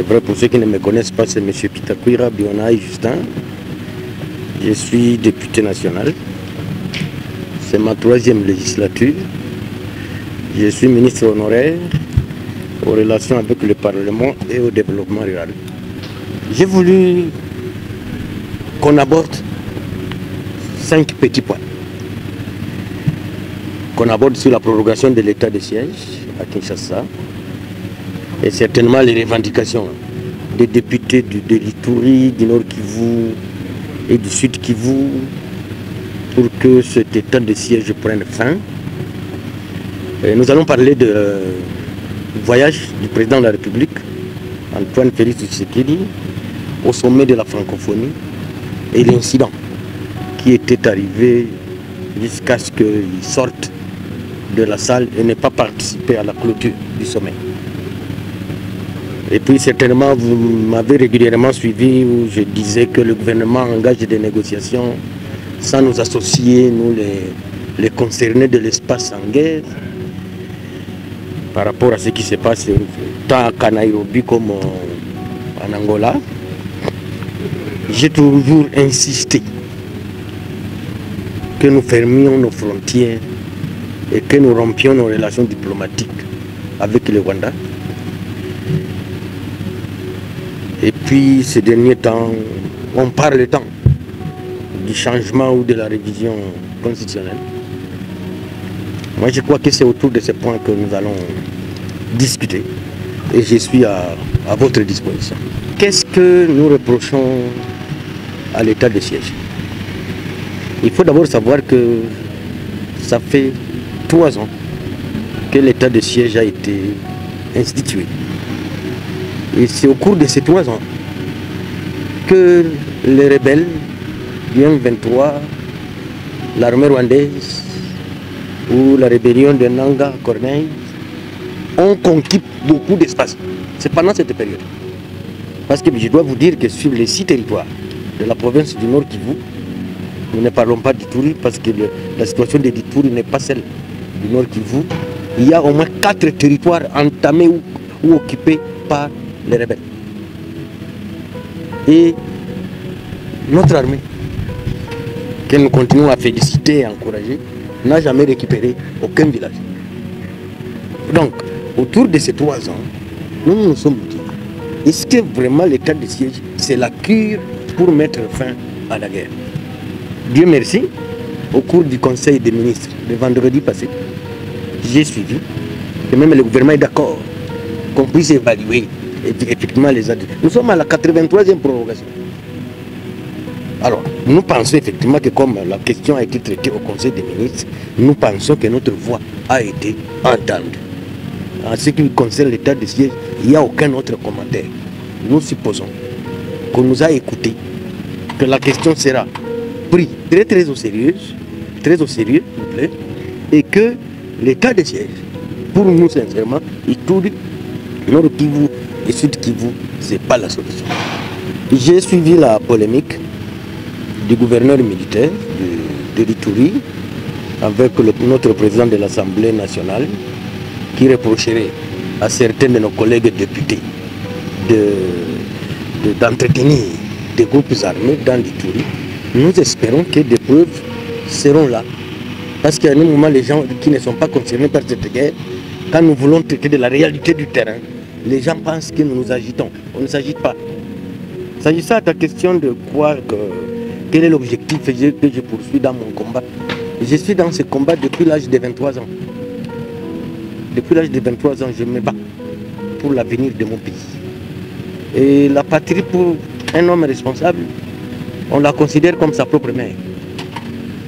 C'est vrai, pour ceux qui ne me connaissent pas, c'est M. Pitakwira Bionaï Justin. Je suis député national. C'est ma 3e législature. Je suis ministre honoraire aux relations avec le Parlement et au développement rural. J'ai voulu qu'on aborde 5 petits points. Qu'on aborde sur la prorogation de l'état de siège à Kinshasa et certainement les revendications des députés de l'Ituri, du Nord Kivu et du Sud Kivu pour que cet état de siège prenne fin. Et nous allons parler du voyage du président de la République, Antoine Félix Tshisekedi, au sommet de la francophonie et l'incident qui était arrivé jusqu'à ce qu'il sorte de la salle et n'ait pas participé à la clôture du sommet. Et puis certainement vous m'avez régulièrement suivi où je disais que le gouvernement engage des négociations sans nous associer, nous les concernés de l'espace en guerre, par rapport à ce qui se passe tant à Nairobi comme en Angola. J'ai toujours insisté que nous fermions nos frontières et que nous rompions nos relations diplomatiques avec le Rwanda. Et puis ces derniers temps, on parle tant du changement ou de la révision constitutionnelle. Moi je crois que c'est autour de ces points que nous allons discuter et je suis à votre disposition. Qu'est-ce que nous reprochons à l'état de siège? Il faut d'abord savoir que ça fait 3 ans que l'état de siège a été institué. Et c'est au cours de ces 3 ans que les rebelles du M23, l'armée rwandaise ou la rébellion de Nanga Corneille ont conquis beaucoup d'espace. C'est pendant cette période. Parce que je dois vous dire que sur les 6 territoires de la province du Nord Kivu, nous ne parlons pas d'Ituri parce que la situation de l'Ituri n'est pas celle du Nord Kivu. Il y a au moins 4 territoires entamés ou occupés par les rebelles. Et notre armée, que nous continuons à féliciter et à encourager, n'a jamais récupéré aucun village. Donc, autour de ces 3 ans, nous nous sommes dit, est-ce que vraiment l'état de siège, c'est la cure pour mettre fin à la guerre? Dieu merci, au cours du Conseil des ministres, le vendredi passé, j'ai suivi, et même le gouvernement est d'accord qu'on puisse évaluer effectivement les adultes. Nous sommes à la 83e prorogation. Alors, nous pensons effectivement que comme la question a été traitée au Conseil des ministres, nous pensons que notre voix a été entendue. En ce qui concerne l'état de siège, il n'y a aucun autre commentaire. Nous supposons qu'on nous a écoutés, que la question sera prise très au sérieux, s'il vous plaît, et que l'état de siège, pour nous sincèrement, Ituri, Nord Kivu et Sud Kivu, ce n'est pas la solution. J'ai suivi la polémique du gouverneur militaire de l'Ituri avec notre président de l'Assemblée nationale qui reprocherait à certains de nos collègues députés d'entretenir des groupes armés dans l'Ituri. Nous espérons que des preuves seront là. Parce qu'à un moment, les gens qui ne sont pas concernés par cette guerre, quand nous voulons traiter de la réalité du terrain, les gens pensent que nous nous agitons. On ne s'agite pas. S'agissant de ta question de quoi, quel est l'objectif que je poursuis dans mon combat, je suis dans ce combat depuis l'âge de 23 ans. Depuis l'âge de 23 ans, je me bats pour l'avenir de mon pays. Et la patrie, pour un homme responsable, on la considère comme sa propre mère.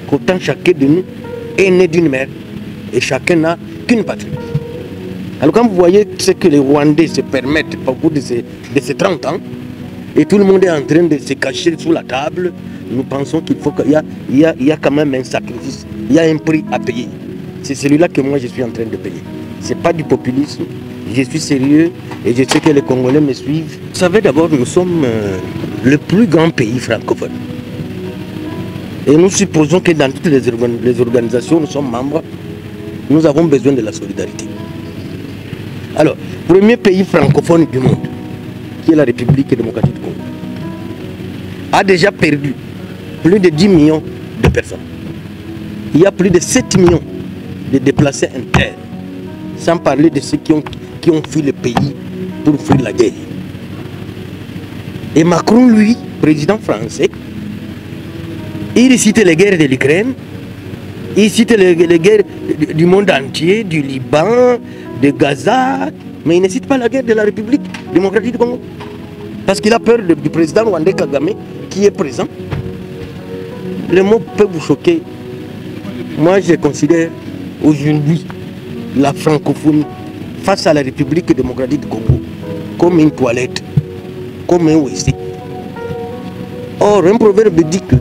Qu'autant chacun de nous est né d'une mère et chacun n'a qu'une patrie. Alors quand vous voyez ce que les Rwandais se permettent au cours de ces 30 ans, et tout le monde est en train de se cacher sous la table, nous pensons qu'il faut qu'il y a quand même un sacrifice, il y a un prix à payer. C'est celui-là que moi je suis en train de payer. Ce n'est pas du populisme, je suis sérieux et je sais que les Congolais me suivent. Vous savez, d'abord, nous sommes le plus grand pays francophone. Et nous supposons que dans toutes les organisations où nous sommes membres, nous avons besoin de la solidarité. Alors, premier pays francophone du monde, qui est la République démocratique du Congo, a déjà perdu plus de 10 millions de personnes. Il y a plus de 7 millions de déplacés internes, sans parler de ceux qui ont fui le pays pour fuir la guerre. Et Macron, lui, président français, il cite les guerres de l'Ukraine, il cite les guerres du monde entier, du Liban, de Gaza, mais il ne cite pas la guerre de la République démocratique du Congo. Parce qu'il a peur du président rwandais Kagame qui est présent. Le mot peut vous choquer. Moi, je considère aujourd'hui la francophonie face à la République démocratique du Congo comme une toilette, comme un WC. Or, un proverbe dit que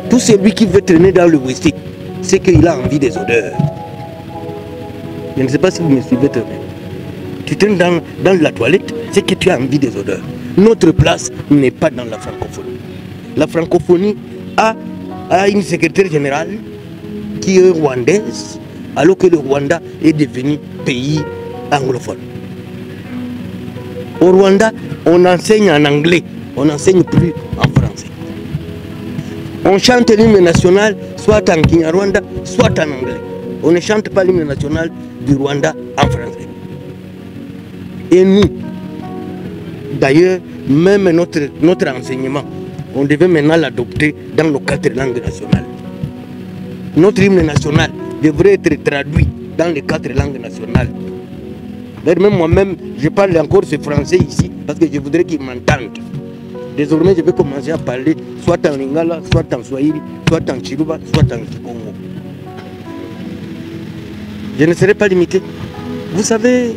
tout celui qui veut traîner dans le WC, c'est qu'il a envie des odeurs. Je ne sais pas si vous me suivez très bien. Tu traînes dans la toilette, c'est que tu as envie des odeurs. Notre place n'est pas dans la francophonie. La francophonie a une secrétaire générale qui est rwandaise, alors que le Rwanda est devenu pays anglophone. Au Rwanda, on enseigne en anglais, on n'enseigne plus en français. On chante l'hymne national soit en Kinyarwanda, soit en anglais. On ne chante pas l'hymne national du Rwanda en français. Et nous, d'ailleurs, même notre enseignement, on devait maintenant l'adopter dans nos 4 langues nationales. Notre hymne national devrait être traduit dans les 4 langues nationales. Même moi-même, je parle encore ce français ici parce que je voudrais qu'ils m'entendent. Désormais, je vais commencer à parler soit en lingala, soit en swahili, soit en chiluba, soit en kikongo. Je ne serai pas limité. Vous savez,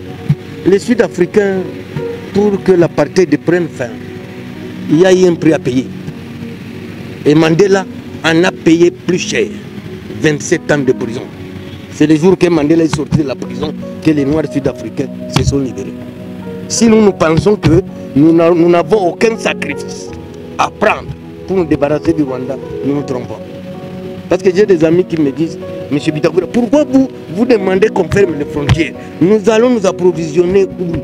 les Sud-Africains, pour que l'apartheid prenne fin, il y a eu un prix à payer. Et Mandela en a payé plus cher, 27 ans de prison. C'est le jour que Mandela est sorti de la prison que les Noirs sud-africains se sont libérés. Si nous pensons que nous n'avons aucun sacrifice à prendre pour nous débarrasser du Rwanda, nous nous trompons. Parce que j'ai des amis qui me disent, M. Bitakoura, pourquoi vous demandez qu'on ferme les frontières? Nous allons nous approvisionner où?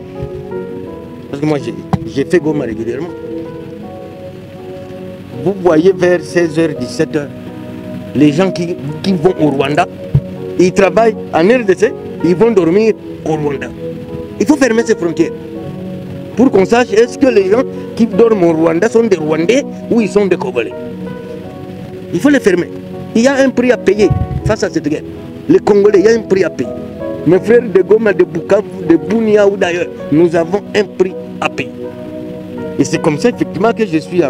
Parce que moi, j'ai fait Goma régulièrement. Vous voyez vers 16h, 17h, les gens qui vont au Rwanda, ils travaillent en RDC, ils vont dormir au Rwanda. Il faut fermer ces frontières. Pour qu'on sache, est-ce que les gens qui dorment au Rwanda sont des Rwandais ou ils sont des Congolais? Il faut les fermer. Il y a un prix à payer face à cette guerre. Les Congolais, il y a un prix à payer. Mes frères de Goma, de Bukavu, de Bunia ou d'ailleurs, nous avons un prix à payer. Et c'est comme ça effectivement que je suis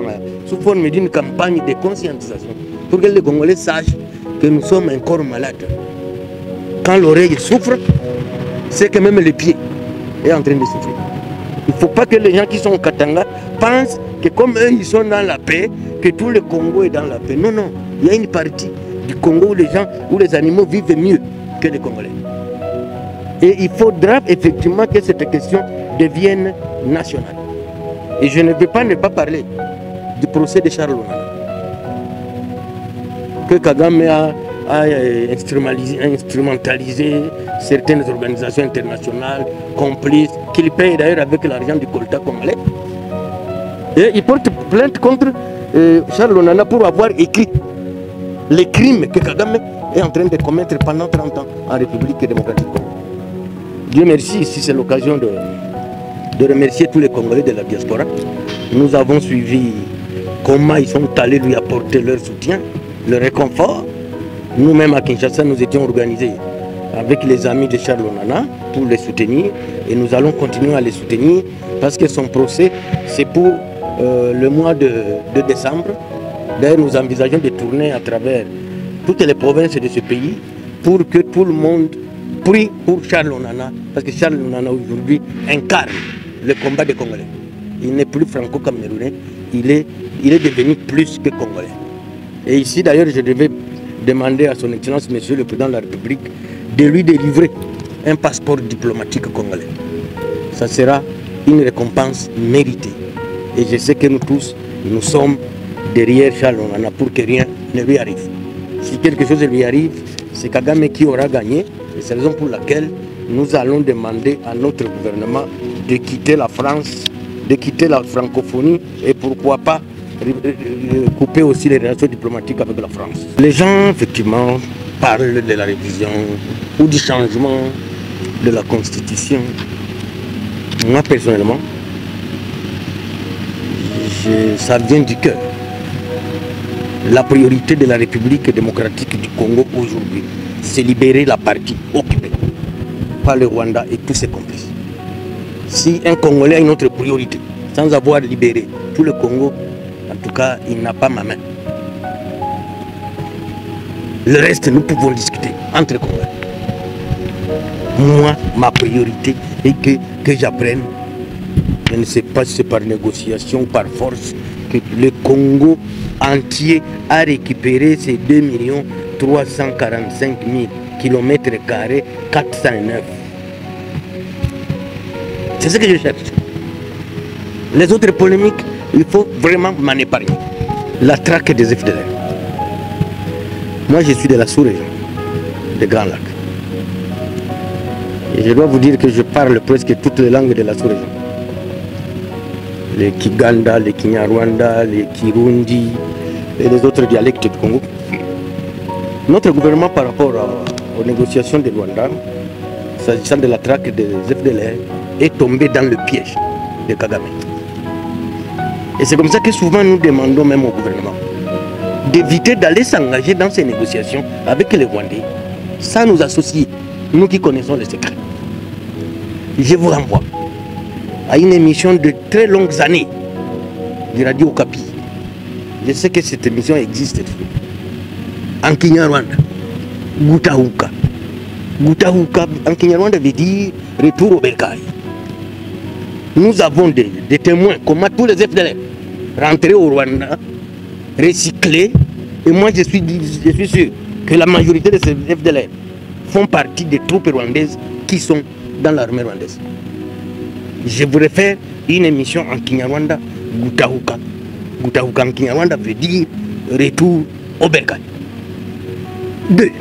sous forme d'une campagne de conscientisation pour que les Congolais sachent que nous sommes encore malades. Quand l'oreille souffre, c'est que même le pied est en train de souffrir. Il ne faut pas que les gens qui sont au Katanga pensent que comme eux ils sont dans la paix, que tout le Congo est dans la paix. Non, non. Il y a une partie du Congo où les animaux vivent mieux que les Congolais. Et il faudra effectivement que cette question devienne nationale. Et je ne vais pas ne pas parler du procès de Charles Lonana. Que Kagame a instrumentalisé certaines organisations internationales, complices, qu'il paye d'ailleurs avec l'argent du Colta congolais. Et il porte plainte contre Charles Lonana pour avoir écrit les crimes que Kagame est en train de commettre pendant 30 ans en République démocratique du Congo. Dieu merci, ici c'est l'occasion de remercier tous les Congolais de la diaspora. Nous avons suivi comment ils sont allés lui apporter leur soutien, leur réconfort. Nous-mêmes à Kinshasa, nous étions organisés avec les amis de Charles Lonana pour les soutenir et nous allons continuer à les soutenir parce que son procès, c'est pour le mois de décembre. D'ailleurs, nous envisageons de tourner à travers toutes les provinces de ce pays pour que tout le monde prie pour Charles Lonana, parce que Charles Lonana aujourd'hui incarne le combat des Congolais. Il n'est plus franco-camerounais, il est devenu plus que Congolais. Et ici d'ailleurs, je devais demander à son Excellence, Monsieur le Président de la République, de lui délivrer un passeport diplomatique congolais. Ça sera une récompense méritée. Et je sais que nous tous, nous sommes derrière Charles Lonana pour que rien ne lui arrive. Si quelque chose lui arrive, c'est Kagame qui aura gagné. Et c'est la raison pour laquelle nous allons demander à notre gouvernement de quitter la France de quitter la francophonie et pourquoi pas couper aussi les relations diplomatiques avec la France. Les gens, effectivement, parlent de la révision ou du changement de la Constitution. Moi, personnellement, ça vient du cœur. La priorité de la République démocratique du Congo aujourd'hui, c'est libérer la partie occupée par le Rwanda et tous ses complices. Si un Congolais a une autre priorité, sans avoir libéré tout le Congo, en tout cas, il n'a pas ma main. Le reste, nous pouvons discuter entre Congolais. Moi, ma priorité est que j'apprenne, je ne sais pas si c'est par négociation ou par force, que le Congo entier a récupéré ces 2 345 000 km² 409. C'est ce que je cherche. Les autres polémiques, il faut vraiment m'en épargner. La traque des FDLR. Moi, je suis de la sous-région, des Grands Lacs. Et je dois vous dire que je parle presque toutes les langues de la sous-région. Les Kiganda, les Kinyarwanda, les Kirundi et les autres dialectes du Congo. Notre gouvernement, par rapport aux négociations de Rwanda, s'agissant de la traque des FDLR, est tombé dans le piège de Kagame. Et c'est comme ça que souvent nous demandons même au gouvernement d'éviter d'aller s'engager dans ces négociations avec les Rwandais, sans nous associer, nous qui connaissons les secrets. Je vous renvoie à une émission de très longues années du Radio Okapi. Je sais que cette émission existe. En Kinyarwanda, Gutahuka. Gutahuka en Kinyarwanda veut dire retour au bercail. Nous avons des témoins, comment tous les FDLR rentrés au Rwanda, recyclés. Et moi je suis sûr que la majorité de ces FDLR font partie des troupes rwandaises qui sont dans l'armée rwandaise. Je voudrais faire une émission en Kinyarwanda, Gutahuka. Gutahuka en Kinyarwanda veut dire retour au bercail. 2.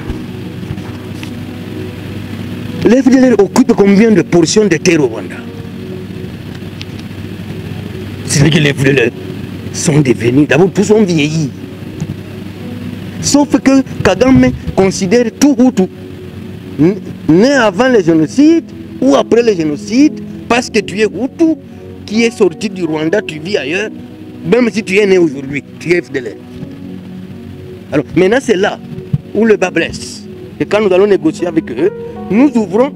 Les FDLR occupent combien de portions de terre au Rwanda? C'est vrai que les FDLR sont devenus, d'abord tous ont vieilli. Sauf que Kagame considère tout Hutu, né avant le génocide ou après le génocide, parce que tu es Hutu, qui est sorti du Rwanda, tu vis ailleurs, même si tu es né aujourd'hui, tu es FDLR. Alors maintenant c'est là où le bas blesse. Et quand nous allons négocier avec eux, nous ouvrons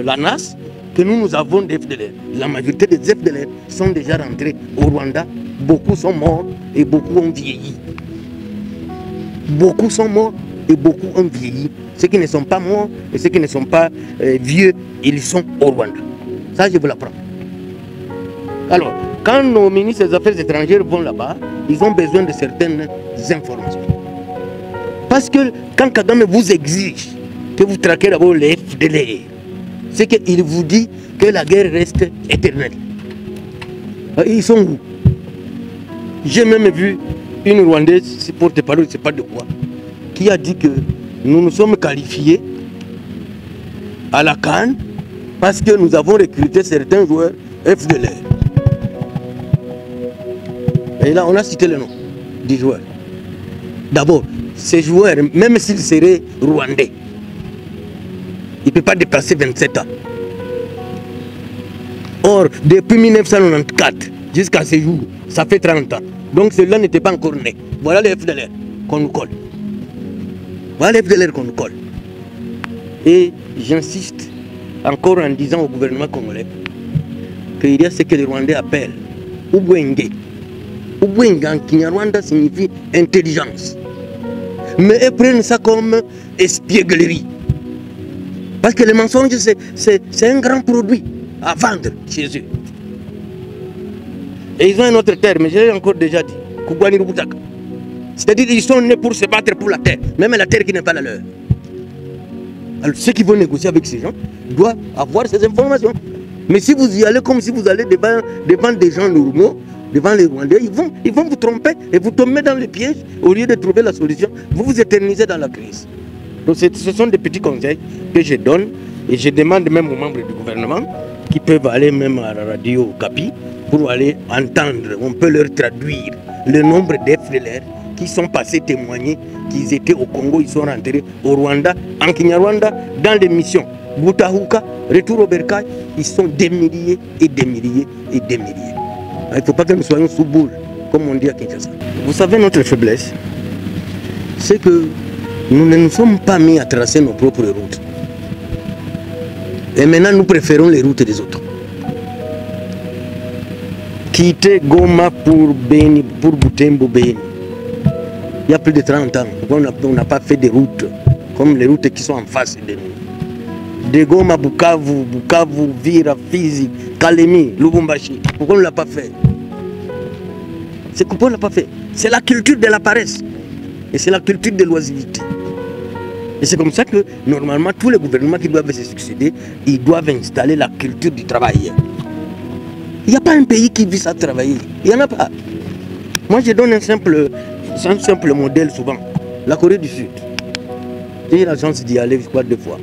la NAS que nous avons des FDLR. La majorité des FDLR sont déjà rentrés au Rwanda. Beaucoup sont morts et beaucoup ont vieilli. Beaucoup sont morts et beaucoup ont vieilli. Ceux qui ne sont pas morts et ceux qui ne sont pas vieux, ils sont au Rwanda. Ça, je vous l'apprends. Alors, quand nos ministres des Affaires étrangères vont là-bas, ils ont besoin de certaines informations. Parce que quand Kagame vous exige que vous traquez d'abord les FDLR, c'est qu'il vous dit que la guerre reste éternelle. Ils sont où? J'ai même vu une Rwandaise, porte-parole, je ne sais pas de quoi, qui a dit que nous nous sommes qualifiés à la CAN parce que nous avons recruté certains joueurs FDLR. Et là, on a cité le nom du joueur. D'abord, ces joueurs, même s'ils seraient rwandais, il ne peut pas dépasser 27 ans. Or, depuis 1994 jusqu'à ce jour, ça fait 30 ans. Donc ceux-là n'étaient pas encore nés. Voilà les FDLR qu'on nous colle. Voilà les FDLR qu'on nous colle. Et j'insiste encore en disant au gouvernement congolais qu'il y a ce que les Rwandais appellent Ubwenge. Ubwenge en Kinyarwanda signifie intelligence. Mais ils prennent ça comme espièglerie. Parce que le mensonge, c'est un grand produit à vendre chez eux. Et ils ont un autre terme, je l'ai encore déjà dit, Kugwani Rubutaka. C'est-à-dire qu'ils sont nés pour se battre pour la terre, même la terre qui n'est pas la leur. Alors ceux qui vont négocier avec ces gens doivent avoir ces informations. Mais si vous y allez comme si vous allez devant des gens normaux, devant les Rwandais, ils vont vous tromper et vous tomber dans le piège. Au lieu de trouver la solution, vous vous éternisez dans la crise. Donc ce sont des petits conseils que je donne et je demande même aux membres du gouvernement qui peuvent aller même à la radio Capi pour aller entendre, on peut leur traduire le nombre d'FLR qui sont passés témoigner qu'ils étaient au Congo, ils sont rentrés au Rwanda, en Kinyarwanda, dans des missions. Boutahuka, retour au Bercail, ils sont des milliers et des milliers et des milliers. Il ne faut pas que nous soyons sous boule, comme on dit à Kinshasa. Vous savez, notre faiblesse, c'est que nous ne nous sommes pas mis à tracer nos propres routes. Et maintenant, nous préférons les routes des autres. Quitter Goma pour Beni, pour Butembo Beni. Il y a plus de 30 ans, on n'a pas fait des routes comme les routes qui sont en face de nous. De Goma, Bukavu, Vira, Fizi, Kalemi, Lubumbashi. Pourquoi on ne l'a pas fait? C'est pourquoi on ne l'a pas fait. C'est la culture de la paresse. Et c'est la culture de l'oisiveté. Et c'est comme ça que, normalement, tous les gouvernements qui doivent se succéder, ils doivent installer la culture du travail. Il n'y a pas un pays qui vise à travailler. Il n'y en a pas. Moi, je donne un simple modèle souvent. La Corée du Sud. J'ai eu la chance d'y aller, je crois, 2 fois.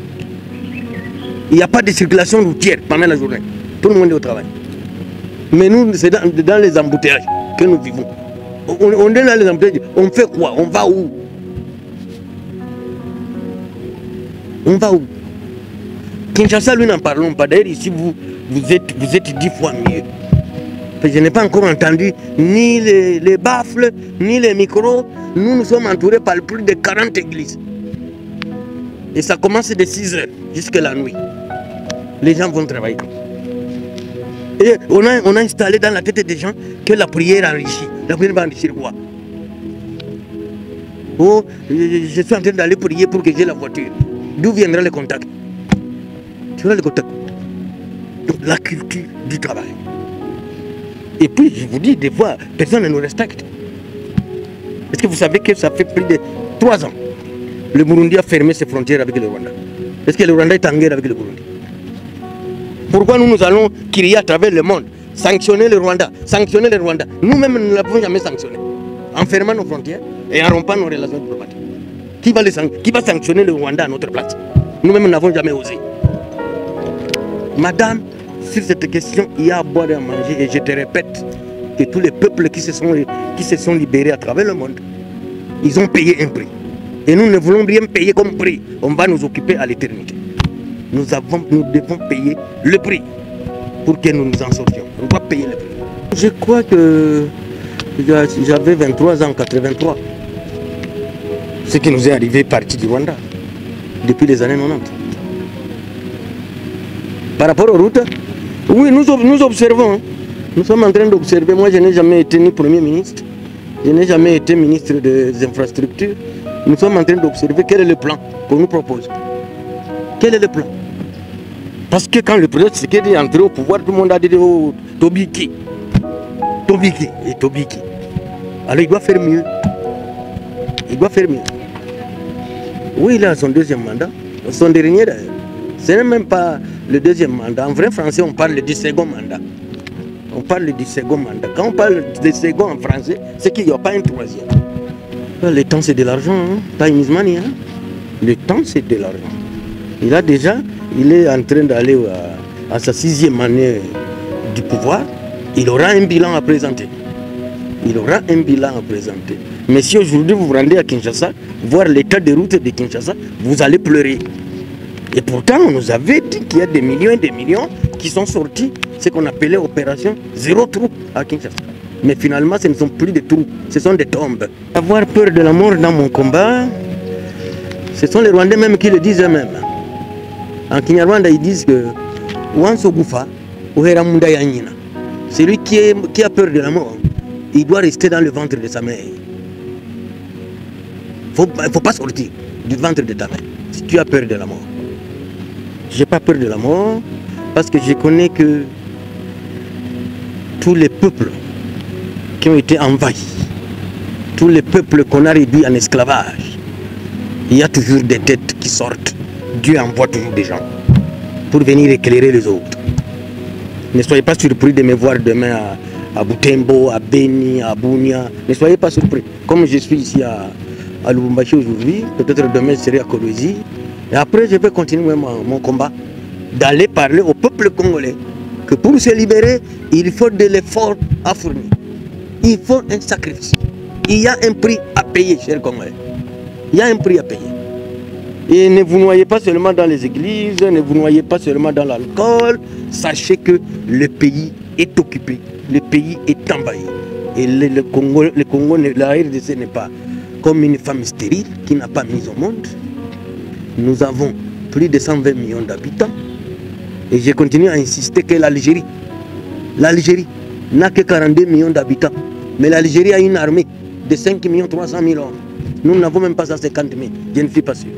Il n'y a pas de circulation routière pendant la journée. Tout le monde est au travail. Mais nous, c'est dans les embouteillages que nous vivons. On est dans les embouteillages. On fait quoi? On va où? On va où? Kinshasa, lui, n'en parlons pas. D'ailleurs, ici, vous êtes 10 fois mieux. Je n'ai pas encore entendu ni les baffles, ni les micros. Nous sommes entourés par plus de 40 églises. Et ça commence de 6 h jusqu'à la nuit. Les gens vont travailler. Et on a installé dans la tête des gens que la prière enrichit. La prière va enrichir quoi? Oh, je suis en train d'aller prier pour que j'ai la voiture. D'où viendra le contact? Tu vois le contact? Donc la culture du travail. Et puis je vous dis, des fois, personne ne nous respecte. Est-ce que vous savez que ça fait plus de 3 ans le Burundi a fermé ses frontières avec le Rwanda? Est-ce que le Rwanda est en guerre avec le Burundi? Pourquoi nous allons crier à travers le monde, sanctionner le Rwanda, sanctionner le Rwanda? Nous-mêmes ne l'avons jamais sanctionné. En fermant nos frontières et en rompant nos relations diplomatiques. Qui va sanctionner le Rwanda à notre place? Nous-mêmes n'avons jamais osé. Madame, sur cette question, il y a à boire et à manger. Et je te répète que tous les peuples qui se sont libérés à travers le monde, ils ont payé un prix. Et nous ne voulons rien payer comme prix. On va nous occuper à l'éternité. Nous devons payer le prix pour que nous nous en sortions. On doit payer le prix. Je crois que j'avais 23 ans en 83. Ce qui nous est arrivé parti du Rwanda depuis les années 90. Par rapport aux routes, oui, nous observons. Hein. Nous sommes en train d'observer. Moi, je n'ai jamais été ni Premier ministre. Je n'ai jamais été ministre des infrastructures. Nous sommes en train d'observer quel est le plan qu'on nous propose. Quel est le plan? Parce que quand le président Tshisekedi est entré au pouvoir, tout le monde a dit oh, Tobiki. Tobiki et Tobiki. Alors il doit faire mieux. Il doit faire mieux. Oui, il a son 2e mandat. Son dernier d'ailleurs. Ce n'est même pas le 2e mandat. En vrai français, on parle du 2nd mandat. On parle du 2nd mandat. Quand on parle de 2nd en français, c'est qu'il n'y a pas un 3e. Le temps, c'est de l'argent. Hein? Time is money. Hein? Le temps, c'est de l'argent. Il est en train d'aller à sa 6e année du pouvoir. Il aura un bilan à présenter. Il aura un bilan à présenter. Mais si aujourd'hui vous vous rendez à Kinshasa, voir l'état des routes de Kinshasa, vous allez pleurer. Et pourtant, on nous avait dit qu'il y a des millions et des millions qui sont sortis, ce qu'on appelait opération zéro trou à Kinshasa. Mais finalement, ce ne sont plus des trous, ce sont des tombes. Avoir peur de la mort dans mon combat, ce sont les Rwandais même qui le disent eux-mêmes. En Kinyarwanda, ils disent que celui qui a peur de la mort, il doit rester dans le ventre de sa mère. Il ne faut pas sortir du ventre de ta mère si tu as peur de la mort. Je n'ai pas peur de la mort parce que je connais que tous les peuples qui ont été envahis, tous les peuples qu'on a réduits en esclavage, il y a toujours des têtes qui sortent. Dieu envoie toujours des gens pour venir éclairer les autres. Ne soyez pas surpris de me voir demain à Butembo, à Beni, à Bunia. Ne soyez pas surpris. Comme je suis ici à Lubumbashi aujourd'hui, peut-être demain je serai à Kolwezi. Et après je vais continuer mon combat d'aller parler au peuple congolais que pour se libérer, il faut de l'effort à fournir. Il faut un sacrifice. Il y a un prix à payer, chers Congolais. Il y a un prix à payer. Et ne vous noyez pas seulement dans les églises, ne vous noyez pas seulement dans l'alcool. Sachez que le pays est occupé, le pays est envahi. Et le Congo, la RDC n'est pas comme une femme stérile qui n'a pas mis au monde. Nous avons plus de 120 millions d'habitants. Et je continue à insister que l'Algérie n'a que 42 millions d'habitants. Mais l'Algérie a une armée de 5 300 000 hommes. Nous n'avons même pas 150 000. Je ne suis pas sûr.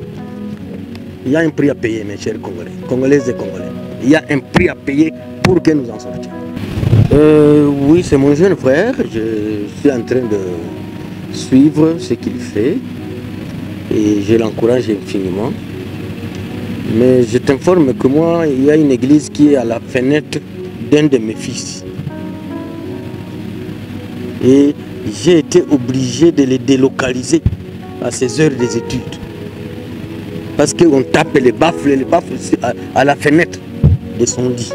Il y a un prix à payer, mes chers Congolais, Congolaises et Congolais. Il y a un prix à payer pour que nous en sortions. Oui, c'est mon jeune frère. Je suis en train de suivre ce qu'il fait. Et je l'encourage infiniment. Mais je t'informe que moi, il y a une église qui est à la fenêtre d'un de mes fils. Et j'ai été obligé de les délocaliser à ses heures des études. Parce qu'on tape les baffles à la fenêtre de son lit.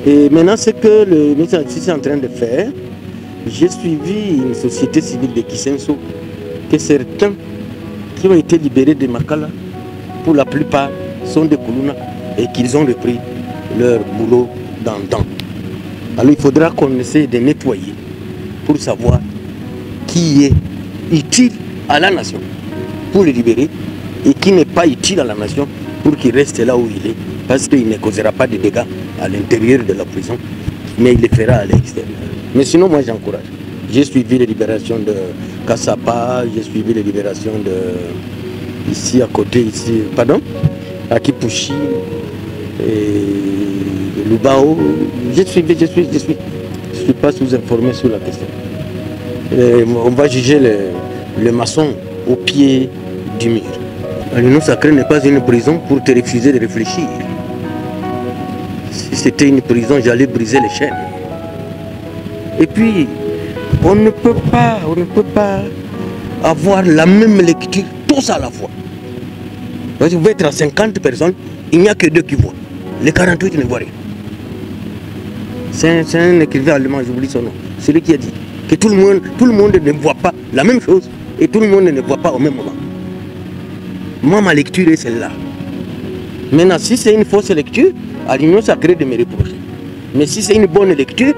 Et maintenant, ce que le ministre est en train de faire, j'ai suivi une société civile de Kisenso, que certains qui ont été libérés de Makala, pour la plupart, sont des Koulouna et qu'ils ont repris leur boulot d'antan. Alors il faudra qu'on essaie de nettoyer pour savoir qui est utile à la nation pour le libérer et qui n'est pas utile à la nation pour qu'il reste là où il est, parce qu'il ne causera pas de dégâts à l'intérieur de la prison, mais il les fera à l'extérieur. Mais sinon, moi j'encourage. J'ai suivi les libérations de Kassapa, j'ai suivi les libérations de ici à côté, ici, pardon, à Kipushi, et Lubao. Je suis pas sous-informé sur la question. Et on va juger le maçon au pied du mur. L'Union sacrée n'est pas une prison pour te refuser de réfléchir. Si c'était une prison, j'allais briser les chaînes. Et puis, on ne peut pas avoir la même lecture tous à la fois. Parce que vous pouvez être à 50 personnes, il n'y a que 2 qui voient. Les 48 ne voient rien. C'est un écrivain allemand, j'oublie son nom. Celui qui a dit que tout le monde ne voit pas la même chose et tout le monde ne voit pas au même moment. Moi, ma lecture est celle-là. Maintenant, si c'est une fausse lecture, à l'Union sacrée de me reprocher. Mais si c'est une bonne lecture,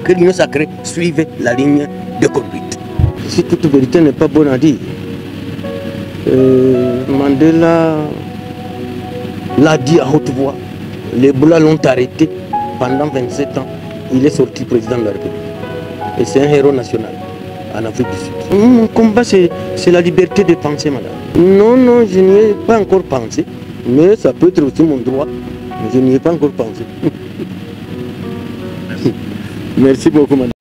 que l'Union sacrée suive la ligne de conduite. Si toute vérité n'est pas bonne à dire, Mandela l'a dit à haute voix. Les Boulas l'ont arrêté pendant 27 ans. Il est sorti président de la République. Et c'est un héros national en Afrique du Sud. Mon combat, c'est la liberté de penser, madame. Non, je n'y ai pas encore pensé. Mais ça peut être aussi mon droit. Mais je n'y ai pas encore pensé. Merci beaucoup, madame.